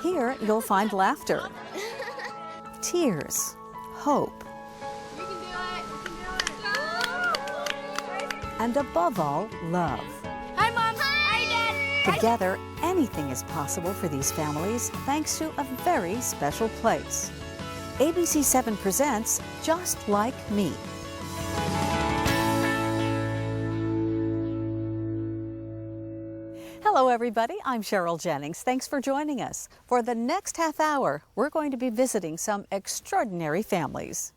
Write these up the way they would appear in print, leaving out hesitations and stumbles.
Here you'll find laughter, tears, hope, and above all, love. Hi, Mom. Hi, Dad. Together, anything is possible for these families thanks to a very special place. ABC 7 presents Just Like Me. Hello everybody, I'm Cheryl Jennings. Thanks for joining us. For the next half hour, we're going to be visiting some extraordinary families.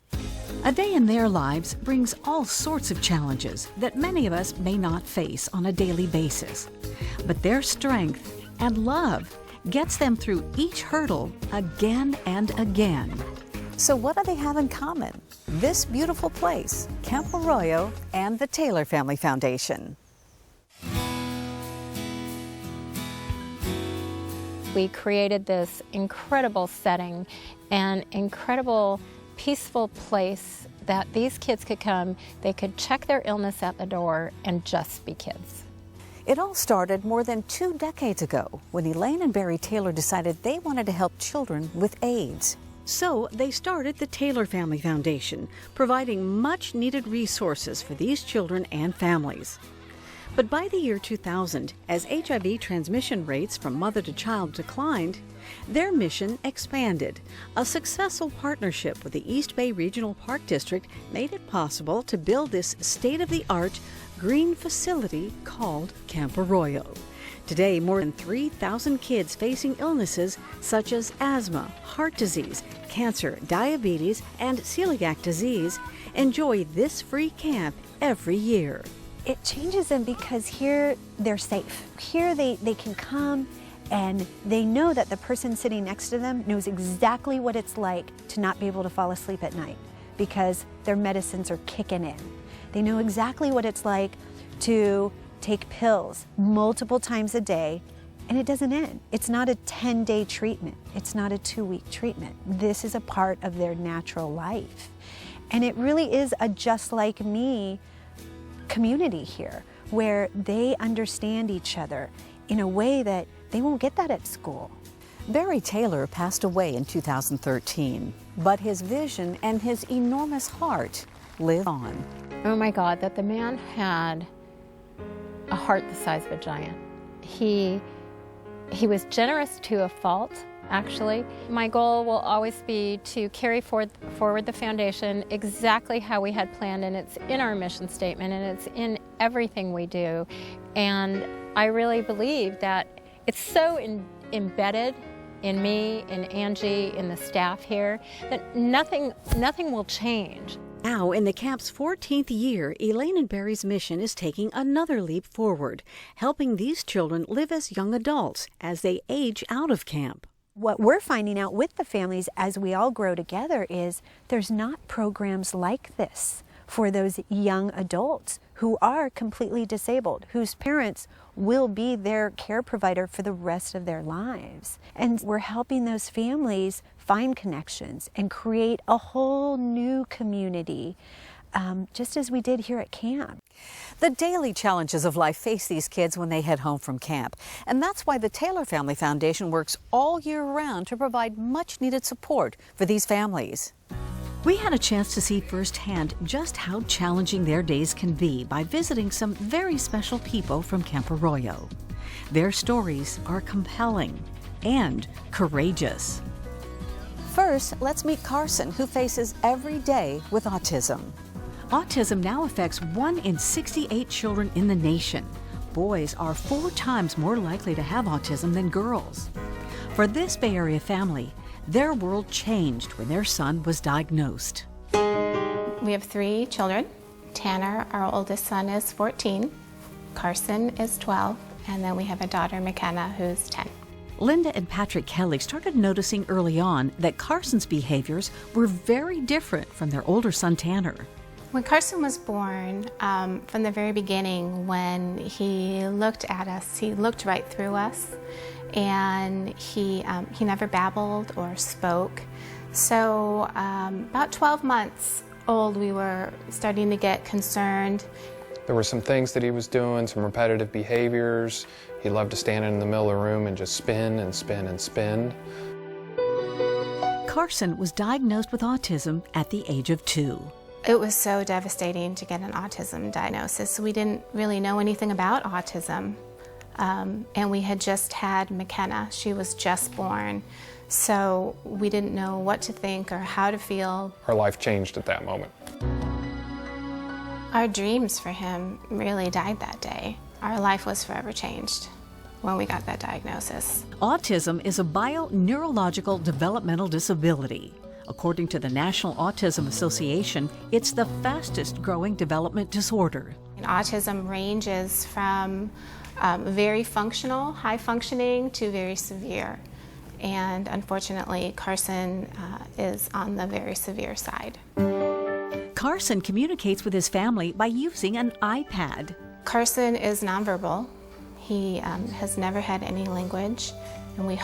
A day in their lives brings all sorts of challenges that many of us may not face on a daily basis. But their strength and love gets them through each hurdle again and again. So what do they have in common? This beautiful place, Camp Arroyo, and the Taylor Family Foundation. We created this incredible setting and incredible peaceful place that these kids could come, they could check their illness at the door and just be kids. It all started more than 2 decades ago when Elaine and Barry Taylor decided they wanted to help children with AIDS. So they started the Taylor Family Foundation, providing much needed resources for these children and families. But by the year 2000, as HIV transmission rates from mother to child declined, their mission expanded. A successful partnership with the East Bay Regional Park District made it possible to build this state-of-the-art green facility called Camp Arroyo. Today, more than 3,000 kids facing illnesses such as asthma, heart disease, cancer, diabetes, and celiac disease enjoy this free camp every year. It changes them because here they're safe. Here they can come and they know that the person sitting next to them knows exactly what it's like to not be able to fall asleep at night because their medicines are kicking in. They know exactly what it's like to take pills multiple times a day and it doesn't end. It's not a 10-day treatment. It's not a 2-week treatment. This is a part of their natural life. And it really is a just like me community here where they understand each other in a way that they won't get that at school. Barry Taylor passed away in 2013, but his vision and his enormous heart live on. Oh my God, that the man had a heart the size of a giant. He was generous to a fault, actually. My goal will always be to carry forward the foundation exactly how we had planned, and it's in our mission statement and it's in everything we do. And I really believe that it's so embedded in me, in Angie, in the staff here, that nothing will change. Now, in the camp's 14th year, Elaine and Barry's mission is taking another leap forward, helping these children live as young adults as they age out of camp. What we're finding out with the families as we all grow together is there's not programs like this for those young adults who are completely disabled, whose parents will be their care provider for the rest of their lives. And we're helping those families find connections and create a whole new community, just as we did here at camp. The daily challenges of life face these kids when they head home from camp. And that's why the Taylor Family Foundation works all year round to provide much needed support for these families. We had a chance to see firsthand just how challenging their days can be by visiting some very special people from Camp Arroyo. Their stories are compelling and courageous. First, let's meet Carson, who faces every day with autism. Autism now affects 1 in 68 children in the nation. Boys are 4 times more likely to have autism than girls. For this Bay Area family, their world changed when their son was diagnosed. We have 3 children. Tanner, our oldest son, is 14. Carson is 12. And then we have a daughter, McKenna, who's 10. Linda and Patrick Kelly started noticing early on that Carson's behaviors were very different from their older son, Tanner. When Carson was born, from the very beginning, when he looked at us, he looked right through us, and he never babbled or spoke. So about 12 months old, we were starting to get concerned There were some things that he was doing, some repetitive behaviors. He loved to stand in the middle of the room and just spin and spin and spin. Carson was diagnosed with autism at the age of 2. It was so devastating to get an autism diagnosis. We didn't really know anything about autism. And we had just had McKenna. She was just born. So we didn't know what to think or how to feel. Our life changed at that moment. Our dreams for him really died that day. Our life was forever changed when we got that diagnosis. Autism is a bio-neurological developmental disability. According to the National Autism Association, it's the fastest growing development disorder. And autism ranges from very functional, high functioning, to very severe. And unfortunately, Carson is on the very severe side. Carson communicates with his family by using an iPad. Carson is nonverbal. He has never had any language, and we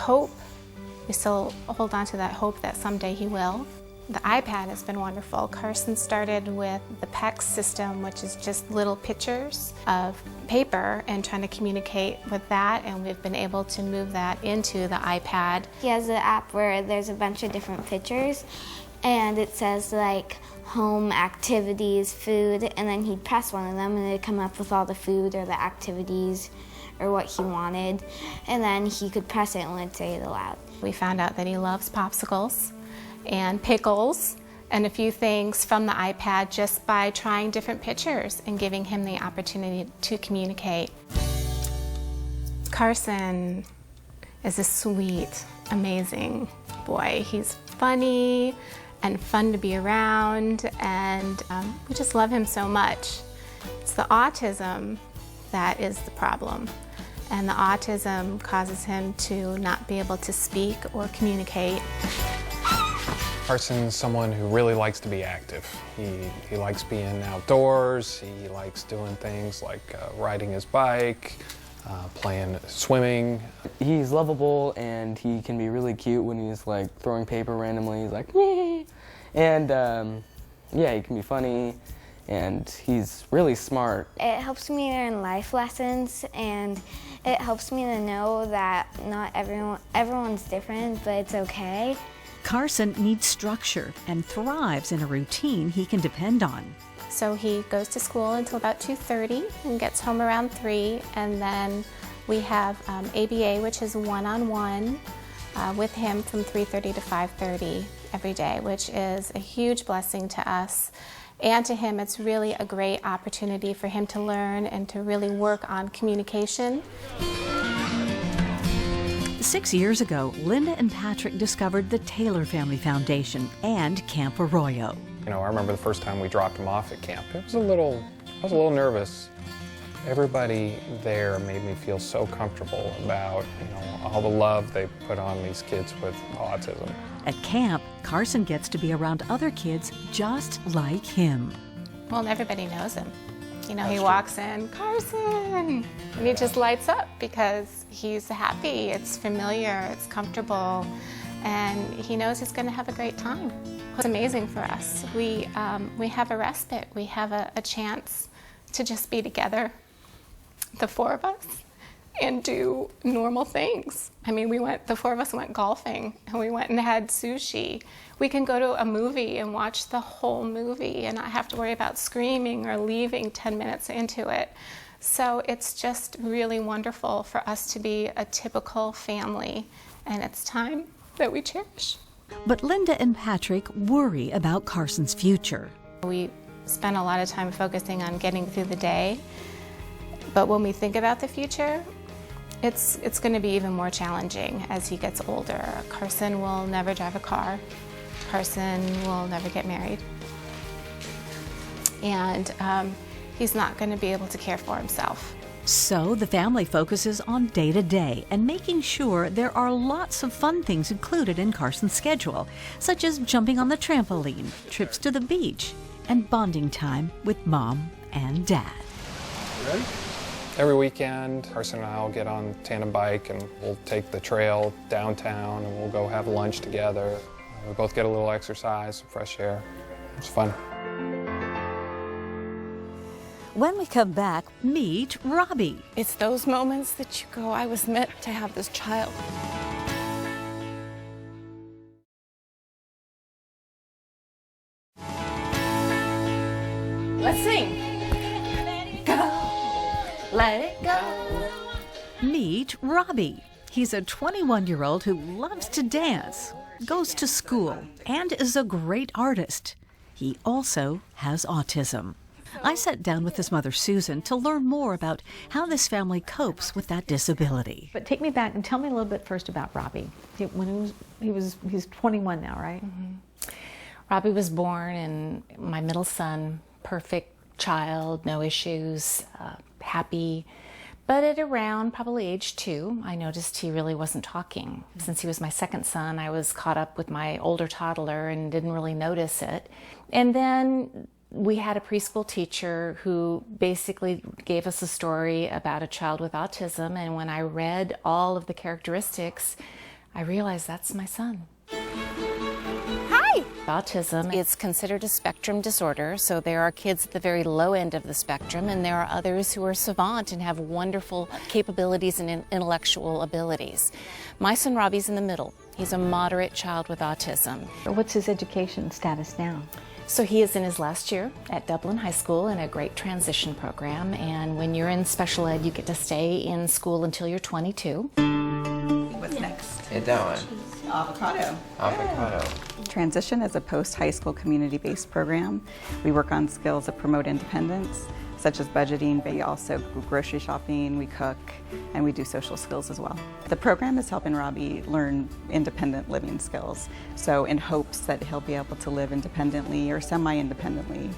still hold on to that hope that someday he will. The iPad has been wonderful. Carson started with the PEX system, which is just little pictures of paper, and trying to communicate with that, and we've been able to move that into the iPad. He has an app where there's a bunch of different pictures, and it says like home, activities, food, and then he'd press one of them and it'd come up with all the food or the activities or what he wanted, and then he could press it and it'd say it aloud. We found out that he loves popsicles and pickles and a few things from the iPad just by trying different pictures and giving him the opportunity to communicate. Carson is a sweet, amazing boy. He's funny and fun to be around, and we just love him so much. It's the autism that is the problem, and the autism causes him to not be able to speak or communicate. Carson's someone who really likes to be active. He likes being outdoors. He likes doing things like riding his bike, playing swimming. He's lovable, and he can be really cute when he's like throwing paper randomly. He's like, meh. And yeah, he can be funny, and he's really smart. It helps me learn life lessons, and it helps me to know that not everyone's different, but it's okay. Carson needs structure and thrives in a routine he can depend on. So he goes to school until about 2:30 and gets home around 3, and then we have ABA, which is one-on-one with him from 3:30 to 5:30 every day, which is a huge blessing to us. And to him, it's really a great opportunity for him to learn and to really work on communication. 6 years ago, Linda and Patrick discovered the Taylor Family Foundation and Camp Arroyo. You know, I remember the first time we dropped him off at camp. I was a little nervous. Everybody there made me feel so comfortable about, all the love they put on these kids with autism. At camp, Carson gets to be around other kids just like him. Well, and everybody knows him. He walks in, Carson, and he just lights up because he's happy, it's familiar, it's comfortable, and he knows he's going to have a great time. It's amazing for us. We have a respite. We have a chance to just be together, the four of us, and do normal things. I mean, the four of us went golfing, and we went and had sushi. We can go to a movie and watch the whole movie and not have to worry about screaming or leaving 10 minutes into it. So it's just really wonderful for us to be a typical family, and it's time that we cherish. But Linda and Patrick worry about Carson's future. We spend a lot of time focusing on getting through the day, but when we think about the future, it's going to be even more challenging as he gets older. Carson will never drive a car. Carson will never get married. And he's not going to be able to care for himself. So the family focuses on day-to-day and making sure there are lots of fun things included in Carson's schedule, such as jumping on the trampoline, trips to the beach, and bonding time with Mom and Dad. Ready? Every weekend, Carson and I will get on a tandem bike and we'll take the trail downtown and we'll go have lunch together. We both get a little exercise, some fresh air. It's fun. When we come back, meet Robbie. It's those moments that you go, I was meant to have this child. Let's sing. Let it go. Meet Robbie. He's a 21-year-old who loves to dance, goes to school, and is a great artist. He also has autism. I sat down with his mother, Susan, to learn more about how this family copes with that disability. But take me back and tell me a little bit first about Robbie. He's 21 now, right? Mm-hmm. Robbie was born, and my middle son, perfect child, no issues, happy. But at around probably age 2, I noticed he really wasn't talking. Since he was my second son, I was caught up with my older toddler and didn't really notice it. And then we had a preschool teacher who basically gave us a story about a child with autism. And when I read all of the characteristics, I realized that's my son. Autism is considered a spectrum disorder, so there are kids at the very low end of the spectrum, and there are others who are savant and have wonderful capabilities and intellectual abilities. My son Robbie's in the middle. He's a moderate child with autism. What's his education status now? So he is in his last year at Dublin High School in a great transition program, and when you're in special ed, you get to stay in school until you're 22. What's next? Hey, that one. Avocado. Avocado. Transition is a post-high school community-based program. We work on skills that promote independence, such as budgeting, but also grocery shopping, we cook, and we do social skills as well. The program is helping Robbie learn independent living skills, so in hopes that he'll be able to live independently or semi-independently.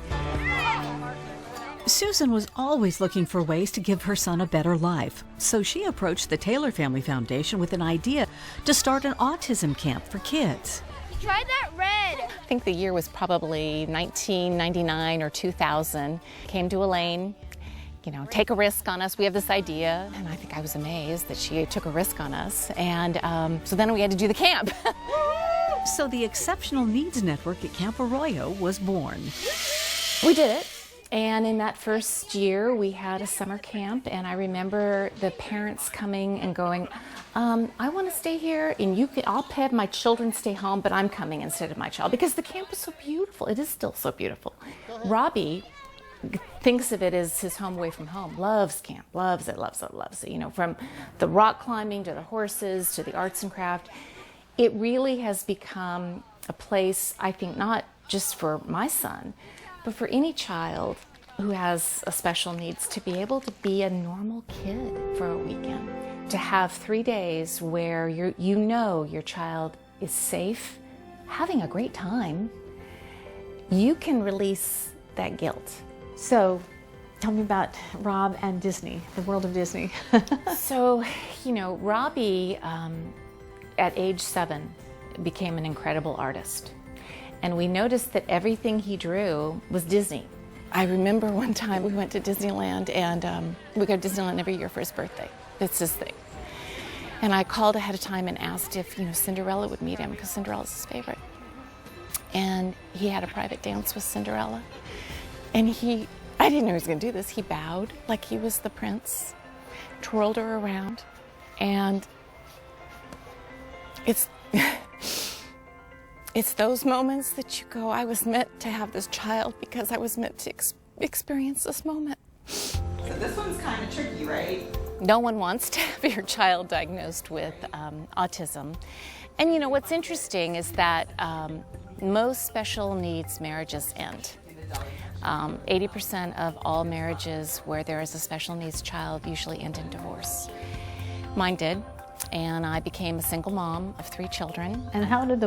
Susan was always looking for ways to give her son a better life, so she approached the Taylor Family Foundation with an idea to start an autism camp for kids. Try that red. I think the year was probably 1999 or 2000. Came to Elaine, take a risk on us. We have this idea, and I think I was amazed that she took a risk on us. And so then we had to do the camp. So the Exceptional Needs Network at Camp Arroyo was born. We did it. And in that first year, we had a summer camp, and I remember the parents coming and going, I want to stay here, and I'll have my children stay home, but I'm coming instead of my child, because the camp is so beautiful. It is still so beautiful. Robbie thinks of it as his home away from home, loves camp, loves it, loves it, loves it. From the rock climbing to the horses to the arts and craft. It really has become a place, I think, not just for my son, but for any child who has a special needs, to be able to be a normal kid for a weekend, to have 3 days where you know your child is safe, having a great time, you can release that guilt. So, tell me about Rob and Disney, the world of Disney. So, Robbie, at age 7, became an incredible artist. And we noticed that everything he drew was Disney. I remember one time we went to Disneyland, and we go to Disneyland every year for his birthday. It's his thing. And I called ahead of time and asked if Cinderella would meet him, because Cinderella's his favorite. And he had a private dance with Cinderella. And I didn't know he was going to do this. He bowed like he was the prince, twirled her around, and it's those moments that you go, I was meant to have this child because I was meant to experience this moment. So this one's kind of tricky, right? No one wants to have your child diagnosed with autism. And what's interesting is that most special needs marriages end. 80% of all marriages where there is a special needs child usually end in divorce. Mine did. And I became a single mom of 3 children. And how did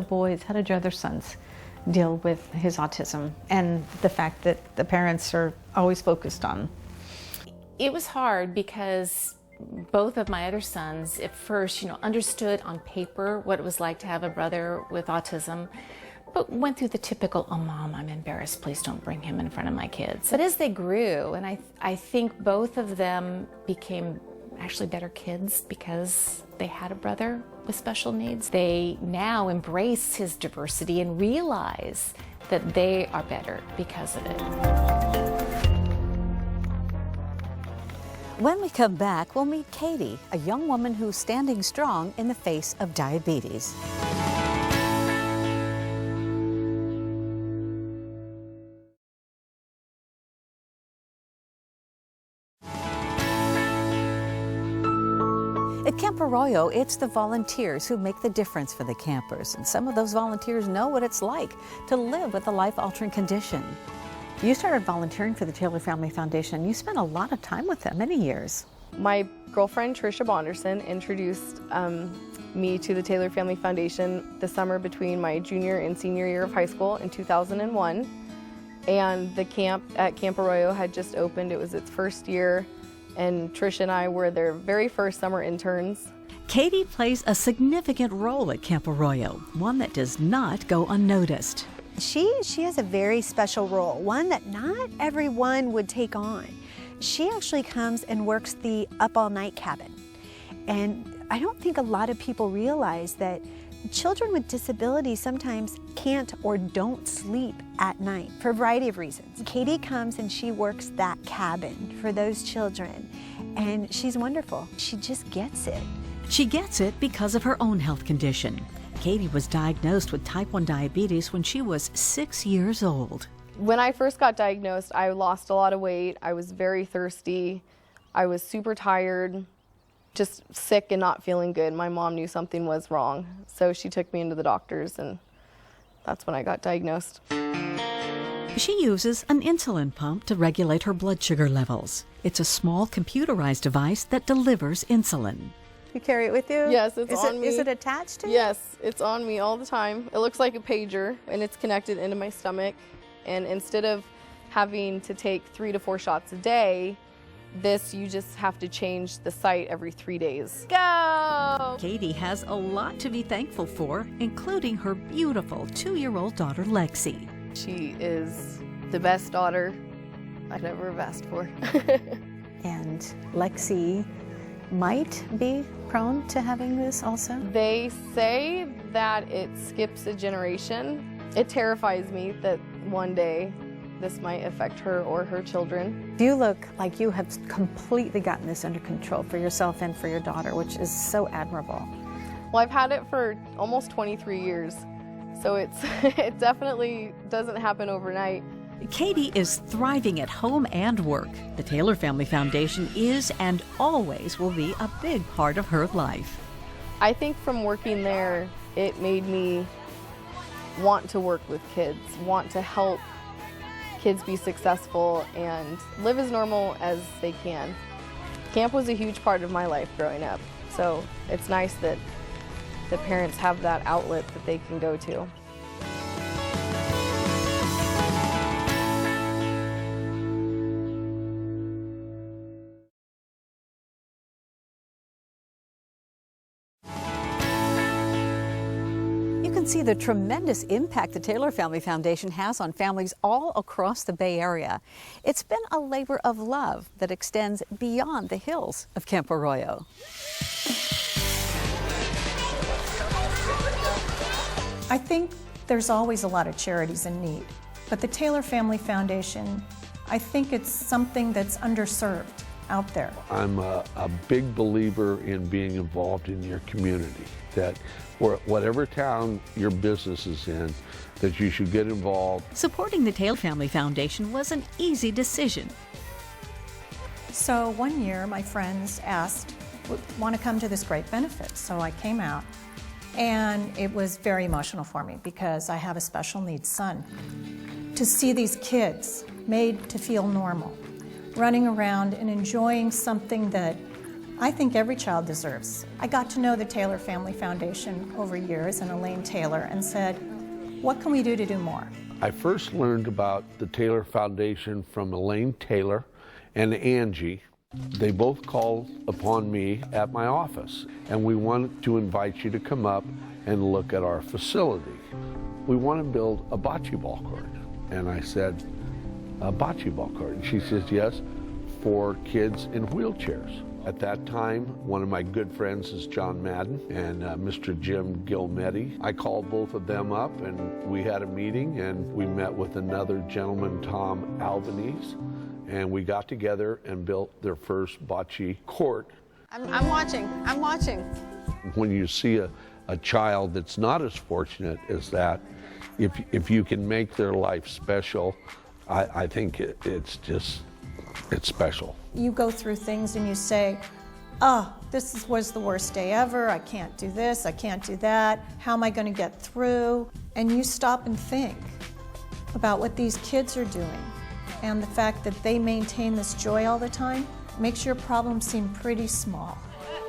your other sons deal with his autism and the fact that the parents are always focused on? It was hard because both of my other sons at first, understood on paper what it was like to have a brother with autism, but went through the typical, oh mom, I'm embarrassed, please don't bring him in front of my kids. But as they grew, and I think both of them became actually better kids because they had a brother with special needs. They now embrace his diversity and realize that they are better because of it. When we come back, we'll meet Katie, a young woman who's standing strong in the face of diabetes. At Camp Arroyo, it's the volunteers who make the difference for the campers, and some of those volunteers know what it's like to live with a life-altering condition. You started volunteering for the Taylor Family Foundation. You spent a lot of time with them, many years. My girlfriend, Tricia Bonderson, introduced me to the Taylor Family Foundation the summer between my junior and senior year of high school in 2001. And the camp at Camp Arroyo had just opened. It was its first year, and Tricia and I were their very first summer interns. Katie plays a significant role at Camp Arroyo, one that does not go unnoticed. She has a very special role, one that not everyone would take on. She actually comes and works the up all night cabin. And I don't think a lot of people realize that children with disabilities sometimes can't or don't sleep at night for a variety of reasons. Katie comes and she works that cabin for those children, and she's wonderful. She just gets it. She gets it because of her own health condition. Katie was diagnosed with type 1 diabetes when she was 6 years old. When I first got diagnosed, I lost a lot of weight. I was very thirsty. I was super tired, just sick and not feeling good. My mom knew something was wrong, so she took me into the doctors, and that's when I got diagnosed. She uses an insulin pump to regulate her blood sugar levels. It's a small computerized device that delivers insulin. You carry it with you? Yes, it's on me. Is it attached to you? Yes, it's on me all the time. It looks like a pager, and it's connected into my stomach. And instead of having to take 3 to 4 shots a day, you just have to change the site every 3 days. Go! Katie has a lot to be thankful for, including her beautiful 2-year-old daughter, Lexi. She is the best daughter I've ever asked for. And Lexi might be prone to having this also? They say that it skips a generation. It terrifies me that one day this might affect her or her children. You look like you have completely gotten this under control for yourself and for your daughter, which is so admirable. Well, I've had it for almost 23 years, so it definitely doesn't happen overnight. Katie is thriving at home and work. The Taylor Family Foundation is and always will be a big part of her life. I think from working there, it made me want to work with kids, want to help kids be successful and live as normal as they can. Camp was a huge part of my life growing up, so it's nice that the parents have that outlet that they can go to. See the tremendous impact the Taylor Family Foundation has on families all across the Bay Area. It's been a labor of love that extends beyond the hills of Camp Arroyo. I think there's always a lot of charities in need, but the Taylor Family Foundation, I think it's something that's underserved out there. I'm a big believer in being involved in your community, that whatever town your business is in, that you should get involved. Supporting the Taylor Family Foundation was an easy decision. So one year my friends asked, want to come to this great benefit? So I came out, and it was very emotional for me because I have a special needs son. To see these kids made to feel normal, running around and enjoying something that I think every child deserves. I got to know the Taylor Family Foundation over years and Elaine Taylor and said, what can we do to do more? I first learned about the Taylor Foundation from Elaine Taylor and Angie. They both called upon me at my office, and we want to invite you to come up and look at our facility. We want to build a bocce ball court. And I said, a bocce ball court? And she says, yes, for kids in wheelchairs. At that time, one of my good friends is John Madden and Mr. Jim Gilmetti. I called both of them up, and we had a meeting, and we met with another gentleman, Tom Albanese, and we got together and built their first bocce court. I'm watching. When you see a child that's not as fortunate as that, if you can make their life special, I think it's special. You go through things and you say, oh, this was the worst day ever. I can't do this, I can't do that. How am I going to get through? And you stop and think about what these kids are doing, and the fact that they maintain this joy all the time makes your problem seem pretty small.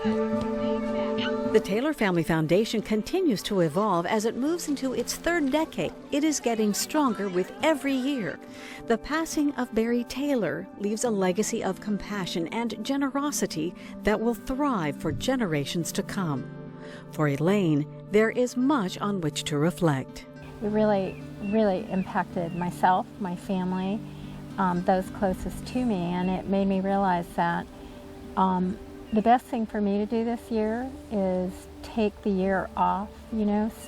The Taylor Family Foundation continues to evolve as it moves into its third decade. It is getting stronger with every year. The passing of Barry Taylor leaves a legacy of compassion and generosity that will thrive for generations to come. For Elaine, there is much on which to reflect. It really impacted myself, my family, those closest to me, and it made me realize that the best thing for me to do this year is take the year off,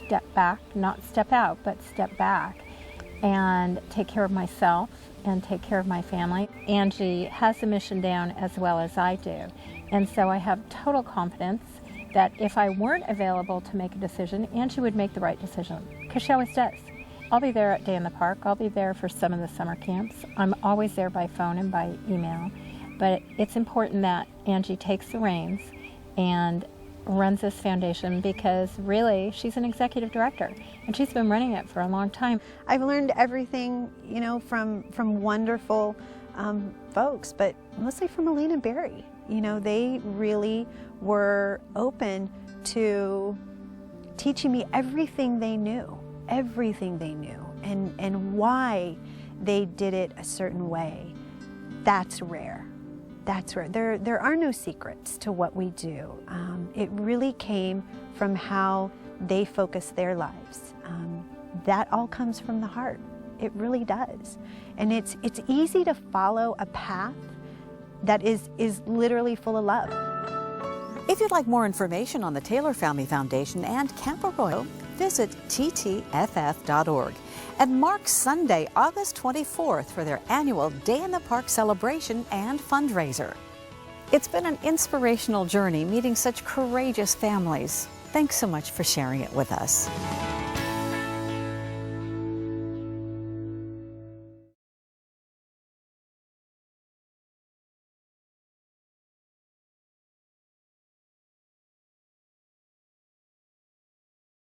step back, not step out, but step back and take care of myself and take care of my family. Angie has the mission down as well as I do. And so I have total confidence that if I weren't available to make a decision, Angie would make the right decision, because she always does. I'll be there at Day in the Park. I'll be there for some of the summer camps. I'm always there by phone and by email. But it's important that Angie takes the reins and runs this foundation, because really she's an executive director and she's been running it for a long time. I've learned everything, from wonderful folks, but mostly from Elaine and Barry. They really were open to teaching me everything they knew, and why they did it a certain way. That's rare. There are no secrets to what we do. It really came from how they focus their lives. That all comes from the heart. It really does. And it's easy to follow a path that is literally full of love. If you'd like more information on the Taylor Family Foundation and Camp Arroyo, visit TTFF.org and mark Sunday, August 24th for their annual Day in the Park celebration and fundraiser. It's been an inspirational journey meeting such courageous families. Thanks so much for sharing it with us.